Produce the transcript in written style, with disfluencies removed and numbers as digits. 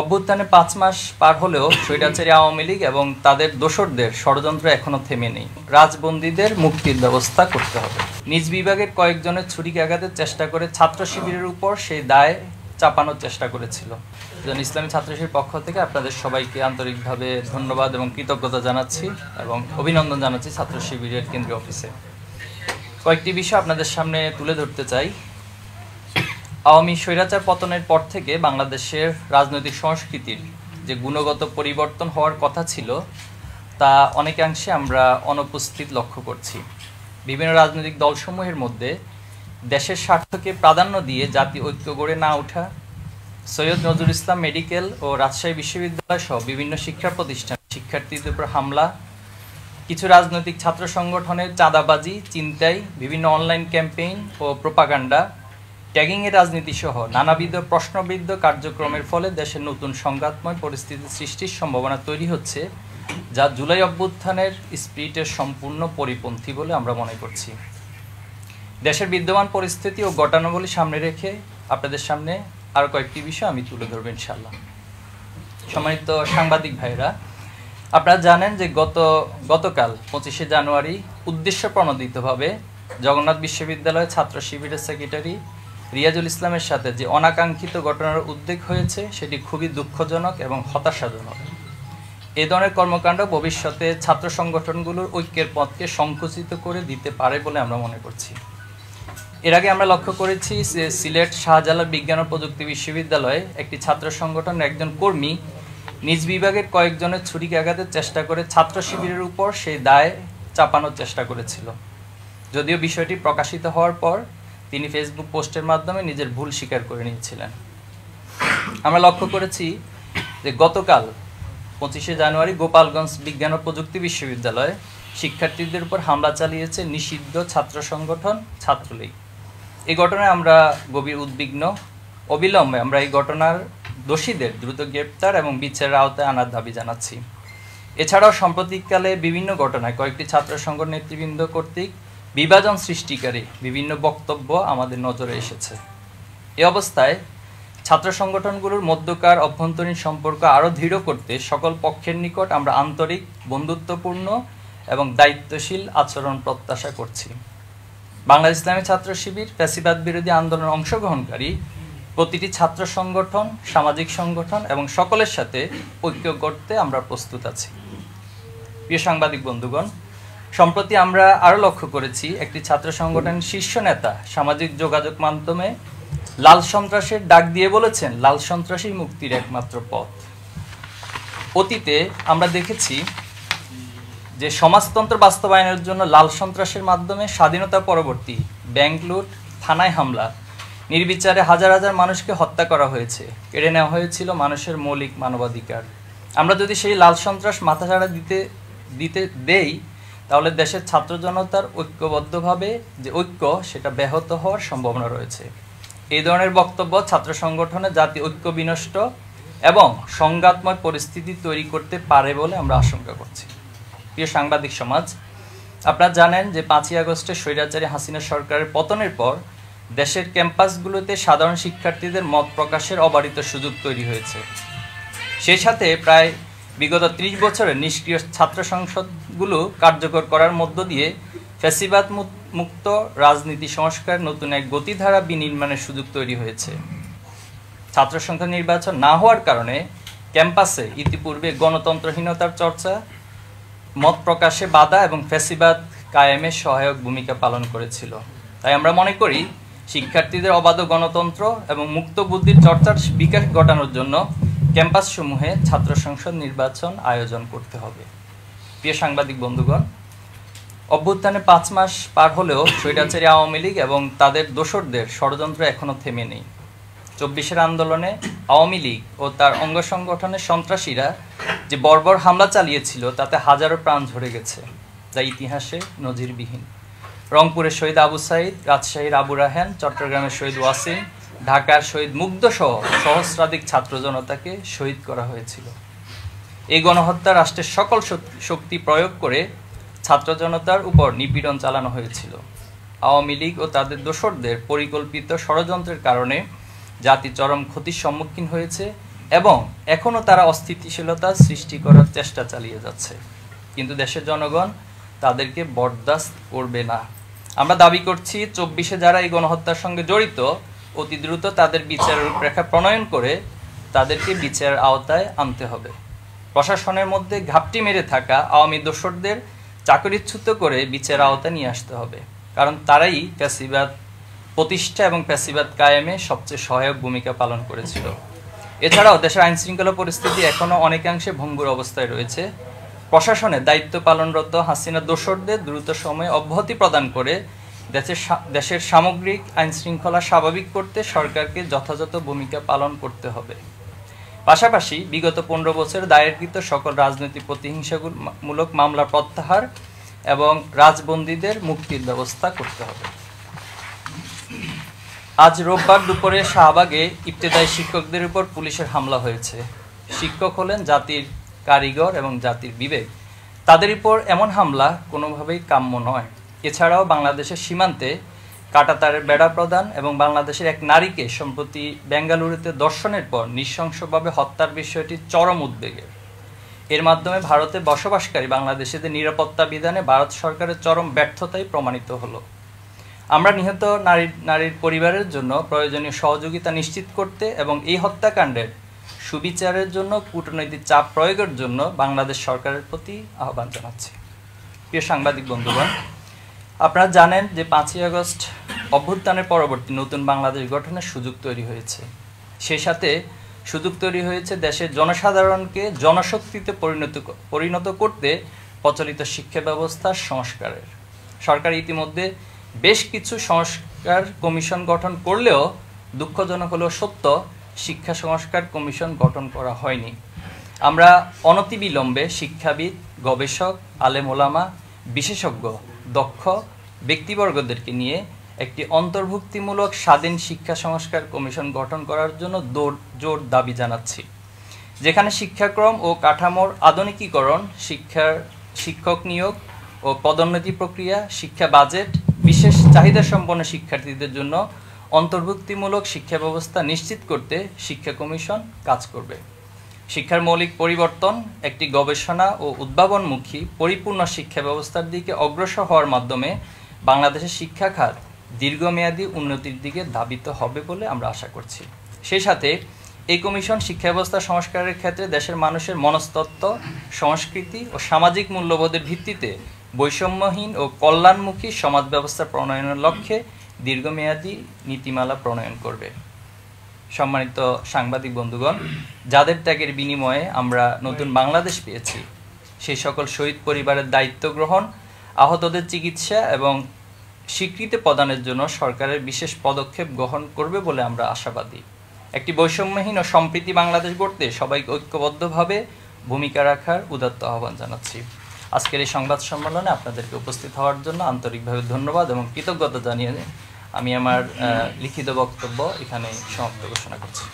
অভ্যুত্থানে ৫ মাস পার হলেও স্বৈরাচারী আওয়ামী লীগ এবং তাদের দোসরদের ষড়যন্ত্র এখনো থেমে নেই। রাজবন্দীদের মুক্তির ব্যবস্থা করতে হবে। নিজ বিভাগের কয়েকজনের ছুরিকাঘাতের চেষ্টা করে ছাত্র শিবিরের উপর সেই দায় চাপানোর চেষ্টা করেছিল। ইসলামী ছাত্র শিবিরের পক্ষ থেকে আপনাদের সবাইকে আন্তরিকভাবে ধন্যবাদ এবং কৃতজ্ঞতা জানাচ্ছি এবং অভিনন্দন জানাচ্ছি ছাত্র শিবিরের কেন্দ্রীয় অফিসে। কয়েকটি বিষয় আপনাদের সামনে তুলে ধরতে চাই। আওয়ামী স্বৈরাচার পতনের পর থেকে বাংলাদেশের রাজনৈতিক সংস্কৃতির যে গুণগত পরিবর্তন হওয়ার কথা ছিল তা অনেকাংশে আমরা অনুপস্থিত লক্ষ্য করছি। বিভিন্ন রাজনৈতিক দলসমূহের মধ্যে দেশের স্বার্থকে প্রাধান্য দিয়ে জাতীয় ঐক্য গড়ে না ওঠা, সৈয়দ নজরুল ইসলাম মেডিকেল ও রাজশাহী বিশ্ববিদ্যালয় সহ বিভিন্ন শিক্ষা প্রতিষ্ঠান শিক্ষার্থীদের উপর হামলা, কিছু রাজনৈতিক ছাত্র সংগঠনের চাঁদাবাজি, ছিনতাই, বিভিন্ন অনলাইন ক্যাম্পেইন ও প্রোপাগান্ডা, ট্যাগিংয়ের রাজনীতি সহ নানাবিধ প্রশ্নবিদ্ধ কার্যক্রমের ফলে দেশের নতুন সংঘাতময় পরিস্থিতি সৃষ্টির সম্ভাবনা তৈরি হচ্ছে, যা জুলাই অভ্যুত্থানের স্পিরিটের সম্পূর্ণ পরিপন্থী বলে আমরা মনে করছি। দেশের বিদ্যমান পরিস্থিতি ও ঘটনাবলী সামনে রেখে আপনাদের সামনে আরও কয়েকটি বিষয় আমি তুলে ধরব ইনশাআল্লাহ। সম্মানিত সাংবাদিক ভাইরা, আপনারা জানেন যে গতকাল 25শে জানুয়ারি উদ্দেশ্য প্রণোদিতভাবে জগন্নাথ বিশ্ববিদ্যালয়ের ছাত্র শিবিরের সেক্রেটারি রিয়াজুল ইসলামের সাথে যে অনাকাঙ্ক্ষিত ঘটনার উদ্বেগ হয়েছে সেটি খুবই দুঃখজনক এবং হতাশাজনক। এ ধরনের কর্মকাণ্ড ভবিষ্যতে ছাত্র সংগঠনগুলোর ঐক্যের পথকে সংকুচিত করে দিতে পারে বলে আমরা মনে করছি। এর আগে আমরা লক্ষ্য করেছি যে সিলেট শাহজালাল বিজ্ঞান ও প্রযুক্তি বিশ্ববিদ্যালয়ে একটি ছাত্র সংগঠনের একজন কর্মী নিজ বিভাগের কয়েকজনের ছুরিকাঘাতের চেষ্টা করে ছাত্র শিবিরের উপর সেই দায় চাপানোর চেষ্টা করেছিল। যদিও বিষয়টি প্রকাশিত হওয়ার পর তিনি ফেসবুক পোস্টের মাধ্যমে নিজের ভুল স্বীকার করে নিয়েছিলেন। আমরা লক্ষ্য করেছি যে গতকাল 25শে জানুয়ারি গোপালগঞ্জ বিজ্ঞান ও প্রযুক্তি বিশ্ববিদ্যালয়ে শিক্ষার্থীদের উপর হামলা চালিয়েছে নিষিদ্ধ ছাত্র সংগঠন ছাত্রলীগ। এই ঘটনায় আমরা গভীর উদ্বিগ্ন। অবিলম্বে আমরা এই ঘটনার দোষীদের দ্রুত গ্রেপ্তার এবং বিচারের আওতায় আনার দাবি জানাচ্ছি। এছাড়াও সাম্প্রতিককালে বিভিন্ন ঘটনায় কয়েকটি ছাত্র সংগঠন নেতৃবৃন্দ কর্তৃক বিভাজন সৃষ্টিকারী বিভিন্ন বক্তব্য আমাদের নজরে এসেছে। এ অবস্থায় ছাত্র সংগঠনগুলোর মধ্যকার অভ্যন্তরীণ সম্পর্ক আরও দৃঢ় করতে সকল পক্ষের নিকট আমরা আন্তরিক, বন্ধুত্বপূর্ণ এবং দায়িত্বশীল আচরণ প্রত্যাশা করছি। বাংলাদেশ ইসলামী ছাত্র শিবির ফ্যাসিবাদ বিরোধী আন্দোলনে অংশগ্রহণকারী প্রতিটি ছাত্র সংগঠন, সামাজিক সংগঠন এবং সকলের সাথে ঐক্য করতে আমরা প্রস্তুত আছি। প্রিয় সাংবাদিক বন্ধুগণ, সম্প্রতি আমরা আরও লক্ষ্য করেছি একটি ছাত্র সংগঠনের শীর্ষ নেতা সামাজিক যোগাযোগ মাধ্যমে লাল সন্ত্রাসের ডাক দিয়ে বলেছেন, লাল সন্ত্রাসী মুক্তির একমাত্র পথ। অতীতে আমরা দেখেছি যে সমাজতন্ত্র বাস্তবায়নের জন্য লাল সন্ত্রাসের মাধ্যমে স্বাধীনতা পরবর্তী ব্যাংক লুট, থানায় হামলা, নির্বিচারে হাজার হাজার মানুষকে হত্যা করা হয়েছে, কেড়ে নেওয়া হয়েছিল মানুষের মৌলিক মানবাধিকার। আমরা যদি সেই লাল সন্ত্রাস মাথাচাড়া দিতে দেই তাহলে দেশের ছাত্র জনতার ঐক্যবদ্ধভাবে যে ঐক্য সেটা ব্যাহত হওয়ার সম্ভাবনা রয়েছে। এই ধরনের বক্তব্য ছাত্র সংগঠনে জাতীয় ঐক্য বিনষ্ট এবং সংঘাতময় পরিস্থিতি তৈরি করতে পারে বলে আমরা আশঙ্কা করছি। প্রিয় সাংবাদিক সমাজ, আপনারা জানেন যে 5ই আগস্টে স্বৈরাচারী হাসিনা সরকারের পতনের পর দেশের ক্যাম্পাসগুলোতে সাধারণ শিক্ষার্থীদের মত প্রকাশের অবারিত সুযোগ তৈরি হয়েছে। সেই সাথে প্রায় বিগত 30 বছরের নিষ্ক্রিয় ছাত্র সংসদগুলো কার্যকর করার মধ্য দিয়ে ফ্যাসিবাদ মুক্ত রাজনীতি সংস্কার নতুন এক গতিধারা বিনির্মাণের সুযোগ তৈরি হয়েছে। ছাত্র সংসদ নির্বাচন না হওয়ার কারণে ক্যাম্পাসে ইতিপূর্বে গণতন্ত্রহীনতার চর্চা, মত প্রকাশে বাধা এবং ফ্যাসিবাদ কায়েমে সহায়ক ভূমিকা পালন করেছিল। তাই আমরা মনে করি শিক্ষার্থীদের অবাধ গণতন্ত্র এবং মুক্ত বুদ্ধির চর্চার বিকাশ ঘটানোর জন্য ক্যাম্পাসসমূহে ছাত্র সংসদ নির্বাচন আয়োজন করতে হবে। প্রিয় সাংবাদিক বন্ধুগণ, অভ্যুত্থানে 5 মাস পার হলেও স্বৈরাচারী আওয়ামী লীগ এবং তাদের দোসরদের ষড়যন্ত্র এখনও থেমে নেই। 24-এর আন্দোলনে আওয়ামী লীগ ও তার অঙ্গ সংগঠনের সন্ত্রাসীরা যে বর্বর হামলা চালিয়েছিল তাতে হাজারো প্রাণ ঝরে গেছে, যা ইতিহাসে নজিরবিহীন। রংপুরের শহীদ আবু সাইদ, রাজশাহীর আবু রায়হান, চট্টগ্রামের শহীদ ওয়াসিম, ঢাকার শহীদ মুগ্ধ সহ সহস্রাধিক ছাত্র জনতাকে শহীদ করা হয়েছিল। এই গণহত্যা রাষ্ট্রের সকল শক্তি প্রয়োগ করে ছাত্র জনতার উপর নিপীড়ন চালানো হয়েছিল। আওয়ামী লীগ ও তাদের দোসরদের পরিকল্পিত ষড়যন্ত্রের কারণে জাতি চরম ক্ষতির সম্মুখীন হয়েছে এবং এখনও তারা অস্থিতিশীলতা সৃষ্টি করার চেষ্টা চালিয়ে যাচ্ছে, কিন্তু দেশের জনগণ তাদেরকে বরদাস্ত করবে না। আমরা দাবি করছি 24-এ যারা এই গণহত্যার সঙ্গে জড়িত অতি দ্রুত তাদের বিচারের রূপরেখা প্রণয়ন করে তাদেরকে বিচারের আওতায় আনতে হবে। প্রশাসনের মধ্যে ঘাপটি মেরে থাকা আওয়ামী দোসরদের চাকরিচ্যুত করে বিচারের আওতায় নিয়ে আসতে হবে, কারণ তারাই ফ্যাসিবাদ প্রতিষ্ঠা এবং ফ্যাসিবাদ কায়েমে সবচেয়ে সহায়ক ভূমিকা পালন করেছিল। এছাড়াও দেশের আইনশৃঙ্খলা পরিস্থিতি এখনও অনেকাংশে ভঙ্গুর অবস্থায় রয়েছে। প্রশাসনে দায়িত্ব পালনরত হাসিনা দোসরদের দ্রুত সময়ে অব্যাহতি প্রদান করে দেশের সামগ্রিক আইনশৃঙ্খলা স্বাভাবিক করতে সরকারকে যথাযথ ভূমিকা পালন করতে হবে। পাশাপাশি বিগত 15 বছর দায়েরকৃত সকল রাজনৈতিক প্রতিহিংসামূলক মামলা প্রত্যাহার এবং রাজবন্দীদের মুক্তির ব্যবস্থা করতে হবে। আজ রোববার দুপুরে শাহবাগে ইবতেদায়ী শিক্ষকদের উপর পুলিশের হামলা হয়েছে। শিক্ষক হলেন জাতির কারিগর এবং জাতির বিবেক। তাদের উপর এমন হামলা কোনোভাবেই কাম্য নয়। এছাড়াও বাংলাদেশের সীমান্তে কাঁটাতারের বেড়া প্রদান এবং বাংলাদেশের এক নারীকে সম্প্রতি বেঙ্গালুরুতে ধর্ষণের পর নৃশংসভাবে হত্যার বিষয়টি চরম উদ্বেগের। এর মাধ্যমে ভারতে বসবাসকারী বাংলাদেশিদের নিরাপত্তা বিধানে ভারত সরকারের চরম ব্যর্থতাই প্রমাণিত হলো। আমরা নিহত নারীর পরিবারের জন্য প্রয়োজনীয় সহযোগিতা নিশ্চিত করতে এবং এই হত্যাকাণ্ডের সুবিচারের জন্য কূটনৈতিক চাপ প্রয়োগের জন্য বাংলাদেশ সরকারের প্রতি আহ্বান জানাচ্ছি। প্রিয় সাংবাদিক বন্ধুগণ, আপনারা জানেন যে 5ই আগস্ট অভ্যুত্থানের পরবর্তী নতুন বাংলাদেশ গঠনের সুযোগ তৈরি হয়েছে। সেই সাথে সুযোগ তৈরি হয়েছে দেশের জনসাধারণকে জনশক্তিতে পরিণত করতে প্রচলিত শিক্ষা ব্যবস্থার সংস্কারের। সরকার ইতিমধ্যে বেশ কিছু সংস্কার কমিশন গঠন করলেও দুঃখজনক হলেও সত্য, শিক্ষা সংস্কার কমিশন গঠন করা হয়নি। আমরা অনতিবিলম্বে শিক্ষাবিদ, গবেষক, আলেম ওলামা, বিশেষজ্ঞ, দক্ষ ব্যক্তিবর্গদেরকে নিয়ে একটি অন্তর্ভুক্তিমূলক স্বাধীন শিক্ষা সংস্কার কমিশন গঠন করার জন্য জোর দাবি জানাচ্ছি, যেখানে শিক্ষাক্রম ও কাঠামোর আধুনিকীকরণ, শিক্ষক নিয়োগ ও পদোন্নতি প্রক্রিয়া, শিক্ষা বাজেট, বিশেষ চাহিদা সম্পন্ন শিক্ষার্থীদের জন্য অন্তর্ভুক্তিমূলক শিক্ষা ব্যবস্থা নিশ্চিত করতে শিক্ষা কমিশন কাজ করবে। শিক্ষার মৌলিক পরিবর্তন, একটি গবেষণা ও উদ্ভাবনমুখী পরিপূর্ণ শিক্ষা ব্যবস্থার দিকে অগ্রসর হওয়ার মাধ্যমে বাংলাদেশের শিক্ষা খাত দীর্ঘমেয়াদী উন্নতির দিকে ধাবিত হবে বলে আমরা আশা করছি। সেই সাথে এই কমিশন শিক্ষা ব্যবস্থা সংস্কারের ক্ষেত্রে দেশের মানুষের মনস্তত্ত্ব, সংস্কৃতি ও সামাজিক মূল্যবোধের ভিত্তিতে বৈষম্যহীন ও কল্যাণমুখী সমাজ ব্যবস্থা প্রণয়নের লক্ষ্যে দীর্ঘমেয়াদী নীতিমালা প্রণয়ন করবে। সম্মানিত সাংবাদিক বন্ধুগণ, যাদের ত্যাগের বিনিময়ে আমরা নতুন বাংলাদেশ পেয়েছি, সেই সকল শহীদ পরিবারের দায়িত্ব গ্রহণ, আহতদের চিকিৎসা এবং স্বীকৃতি প্রদানের জন্য সরকারের বিশেষ পদক্ষেপ গ্রহণ করবে বলে আমরা আশাবাদী। একটি বৈষম্যহীন ও সম্প্রীতি বাংলাদেশ গড়তে সবাইকে ঐক্যবদ্ধভাবে ভূমিকা রাখার উদাত্ত আহ্বান জানাচ্ছি। আজকের এই সংবাদ সম্মেলনে আপনাদেরকে উপস্থিত হওয়ার জন্য আন্তরিকভাবে ধন্যবাদ এবং কৃতজ্ঞতা জানিয়ে আমি আমার লিখিত বক্তব্য এখানে সমাপ্ত ঘোষণা করছি।